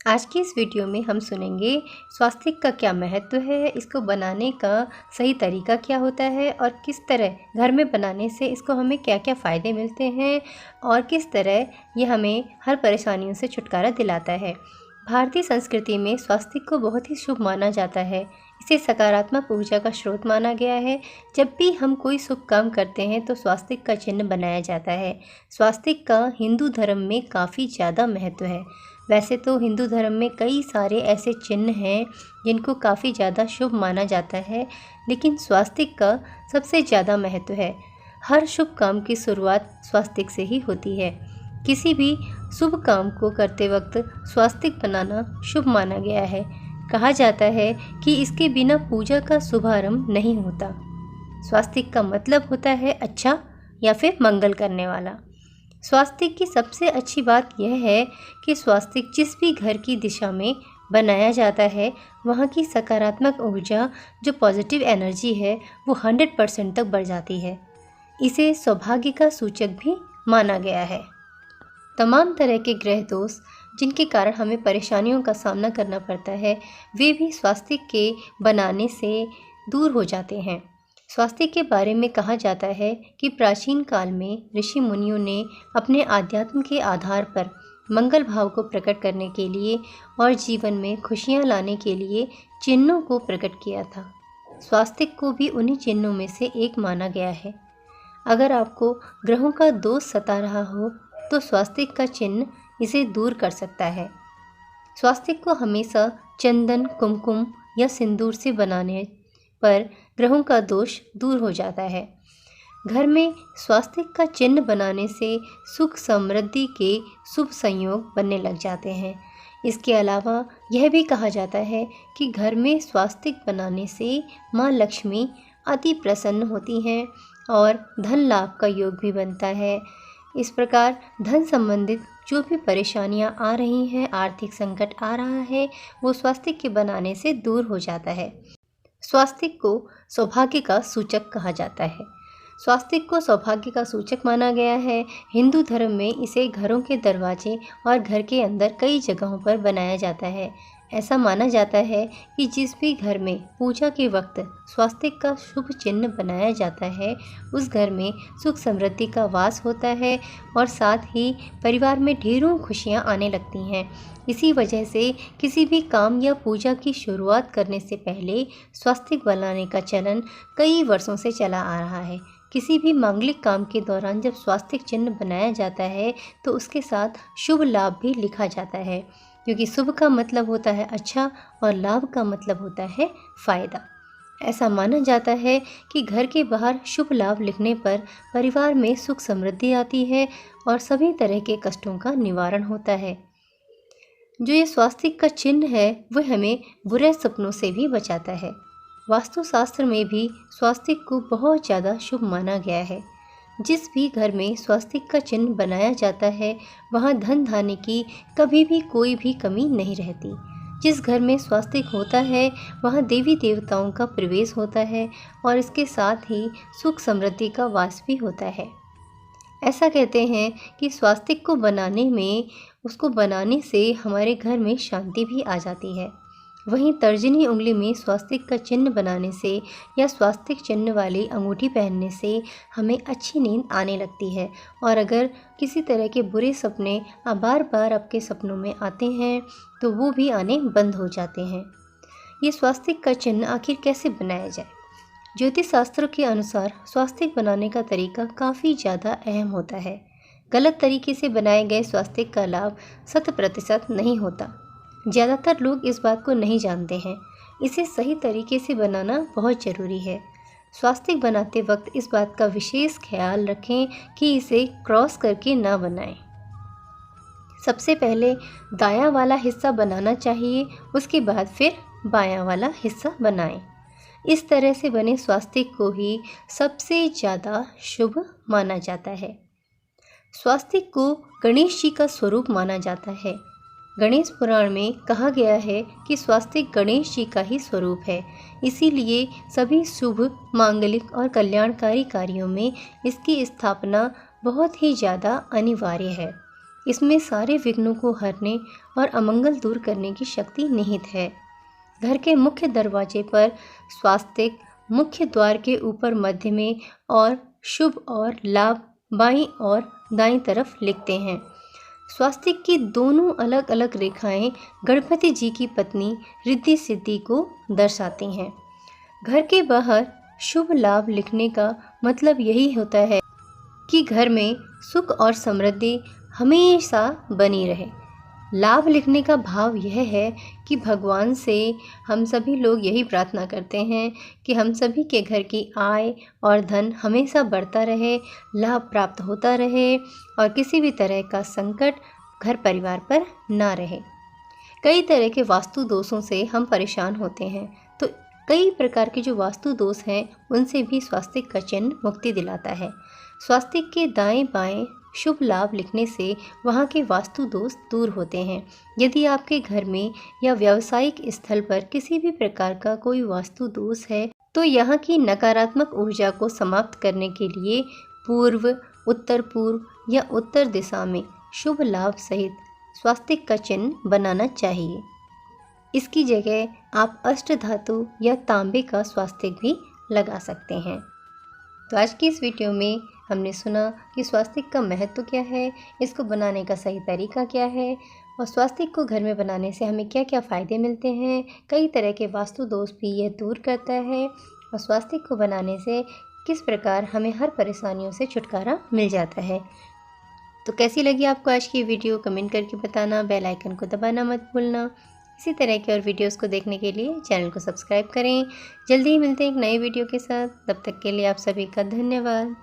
आज की इस वीडियो में हम सुनेंगे स्वास्तिक का क्या महत्व है, इसको बनाने का सही तरीका क्या होता है और किस तरह घर में बनाने से इसको हमें क्या क्या फ़ायदे मिलते हैं और किस तरह ये हमें हर परेशानियों से छुटकारा दिलाता है। भारतीय संस्कृति में स्वास्तिक को बहुत ही शुभ माना जाता है। इसे सकारात्मक ऊर्जा का स्रोत माना गया है। जब भी हम कोई शुभ काम करते हैं तो स्वास्तिक का चिन्ह बनाया जाता है। स्वास्तिक का हिंदू धर्म में काफ़ी ज़्यादा महत्व है। वैसे तो हिंदू धर्म में कई सारे ऐसे चिन्ह हैं जिनको काफ़ी ज़्यादा शुभ माना जाता है, लेकिन स्वास्तिक का सबसे ज़्यादा महत्व है। हर शुभ काम की शुरुआत स्वास्तिक से ही होती है। किसी भी शुभ काम को करते वक्त स्वास्तिक बनाना शुभ माना गया है। कहा जाता है कि इसके बिना पूजा का शुभारंभ नहीं होता। स्वास्तिक का मतलब होता है अच्छा या फिर मंगल करने वाला। स्वास्तिक की सबसे अच्छी बात यह है कि स्वास्तिक जिस भी घर की दिशा में बनाया जाता है, वहाँ की सकारात्मक ऊर्जा जो पॉजिटिव एनर्जी है वो 100% तक बढ़ जाती है। इसे सौभाग्य का सूचक भी माना गया है। तमाम तरह के ग्रह दोष जिनके कारण हमें परेशानियों का सामना करना पड़ता है, वे भी स्वास्तिक के बनाने से दूर हो जाते हैं। स्वास्तिक के बारे में कहा जाता है कि प्राचीन काल में ऋषि मुनियों ने अपने आध्यात्म के आधार पर मंगल भाव को प्रकट करने के लिए और जीवन में खुशियां लाने के लिए चिन्हों को प्रकट किया था। स्वास्तिक को भी उन्हीं चिन्हों में से एक माना गया है। अगर आपको ग्रहों का दोष सता रहा हो तो स्वास्तिक का चिन्ह इसे दूर कर सकता है। स्वास्तिक को हमेशा चंदन, कुमकुम या सिंदूर से बनाने पर ग्रहों का दोष दूर हो जाता है। घर में स्वास्तिक का चिन्ह बनाने से सुख समृद्धि के शुभ संयोग बनने लग जाते हैं। इसके अलावा यह भी कहा जाता है कि घर में स्वास्तिक बनाने से माँ लक्ष्मी अति प्रसन्न होती हैं और धन लाभ का योग भी बनता है। इस प्रकार धन संबंधित जो भी परेशानियां आ रही हैं, आर्थिक संकट आ रहा है, वो स्वास्तिक के बनाने से दूर हो जाता है। स्वास्तिक को सौभाग्य का सूचक कहा जाता है। स्वास्तिक को सौभाग्य का सूचक माना गया है। हिंदू धर्म में इसे घरों के दरवाजे और घर के अंदर कई जगहों पर बनाया जाता है। ऐसा माना जाता है कि जिस भी घर में पूजा के वक्त स्वास्तिक का शुभ चिन्ह बनाया जाता है, उस घर में सुख समृद्धि का वास होता है और साथ ही परिवार में ढेरों खुशियां आने लगती हैं। इसी वजह से किसी भी काम या पूजा की शुरुआत करने से पहले स्वास्तिक बनाने का चलन कई वर्षों से चला आ रहा है। किसी भी मांगलिक काम के दौरान जब स्वास्तिक चिन्ह बनाया जाता है तो उसके साथ शुभ लाभ भी लिखा जाता है, क्योंकि शुभ का मतलब होता है अच्छा और लाभ का मतलब होता है फ़ायदा। ऐसा माना जाता है कि घर के बाहर शुभ लाभ लिखने पर परिवार में सुख समृद्धि आती है और सभी तरह के कष्टों का निवारण होता है। जो ये स्वास्तिक का चिन्ह है वह हमें बुरे सपनों से भी बचाता है। वास्तुशास्त्र में भी स्वास्तिक को बहुत ज़्यादा शुभ माना गया है। जिस भी घर में स्वास्तिक का चिन्ह बनाया जाता है, वहाँ धन धान्य की कभी भी कोई भी कमी नहीं रहती। जिस घर में स्वास्तिक होता है वहाँ देवी देवताओं का प्रवेश होता है और इसके साथ ही सुख समृद्धि का वास भी होता है। ऐसा कहते हैं कि स्वास्तिक को उसको बनाने से हमारे घर में शांति भी आ जाती है। वहीं तर्जनी उंगली में स्वास्तिक का चिन्ह बनाने से या स्वास्तिक चिन्ह वाली अंगूठी पहनने से हमें अच्छी नींद आने लगती है, और अगर किसी तरह के बुरे सपने बार बार आपके सपनों में आते हैं तो वो भी आने बंद हो जाते हैं। ये स्वास्तिक का चिन्ह आखिर कैसे बनाया जाए? ज्योतिष शास्त्रों के अनुसार स्वास्तिक बनाने का तरीका काफ़ी ज़्यादा अहम होता है। गलत तरीके से बनाए गए स्वास्तिक का लाभ 100% नहीं होता। ज़्यादातर लोग इस बात को नहीं जानते हैं। इसे सही तरीके से बनाना बहुत ज़रूरी है। स्वास्तिक बनाते वक्त इस बात का विशेष ख्याल रखें कि इसे क्रॉस करके ना बनाएं। सबसे पहले दायां वाला हिस्सा बनाना चाहिए, उसके बाद फिर बायां वाला हिस्सा बनाएं। इस तरह से बने स्वास्तिक को ही सबसे ज़्यादा शुभ माना जाता है। स्वास्तिक को गणेश जी का स्वरूप माना जाता है। गणेश पुराण में कहा गया है कि स्वास्तिक गणेश जी का ही स्वरूप है, इसीलिए सभी शुभ, मांगलिक और कल्याणकारी कार्यों में इसकी स्थापना बहुत ही ज़्यादा अनिवार्य है। इसमें सारे विघ्नों को हरने और अमंगल दूर करने की शक्ति निहित है। घर के मुख्य दरवाजे पर स्वास्तिक मुख्य द्वार के ऊपर मध्य में और शुभ और लाभ बाईं और दाईं तरफ लिखते हैं। स्वास्तिक की दोनों अलग अलग रेखाएं गणपति जी की पत्नी रिद्धि सिद्धि को दर्शाती हैं। घर के बाहर शुभ लाभ लिखने का मतलब यही होता है कि घर में सुख और समृद्धि हमेशा बनी रहे। लाभ लिखने का भाव यह है कि भगवान से हम सभी लोग यही प्रार्थना करते हैं कि हम सभी के घर की आय और धन हमेशा बढ़ता रहे, लाभ प्राप्त होता रहे और किसी भी तरह का संकट घर परिवार पर ना रहे। कई तरह के वास्तु दोषों से हम परेशान होते हैं, तो कई प्रकार के जो वास्तु दोष हैं उनसे भी स्वास्तिक का चिन्ह मुक्ति दिलाता है। स्वास्तिक के दाएं बाएं शुभ लाभ लिखने से वहाँ के वास्तु दोष दूर होते हैं। यदि आपके घर में या व्यावसायिक स्थल पर किसी भी प्रकार का कोई वास्तु दोष है तो यहाँ की नकारात्मक ऊर्जा को समाप्त करने के लिए पूर्व, उत्तर पूर्व या उत्तर दिशा में शुभ लाभ सहित स्वास्तिक का चिन्ह बनाना चाहिए। इसकी जगह आप अष्ट धातु या तांबे का स्वास्तिक भी लगा सकते हैं। तो आज की इस वीडियो में हमने सुना कि स्वास्तिक का महत्व क्या है, इसको बनाने का सही तरीका क्या है और स्वास्तिक को घर में बनाने से हमें क्या क्या फ़ायदे मिलते हैं। कई तरह के वास्तु दोष भी यह दूर करता है और स्वास्तिक को बनाने से किस प्रकार हमें हर परेशानियों से छुटकारा मिल जाता है। तो कैसी लगी आपको आज की वीडियो कमेंट करके बताना, बेल आइकन को दबाना मत भूलना। इसी तरह के और वीडियोस को देखने के लिए चैनल को सब्सक्राइब करें। जल्दी ही मिलते हैं एक नए वीडियो के साथ, तब तक के लिए आप सभी का धन्यवाद।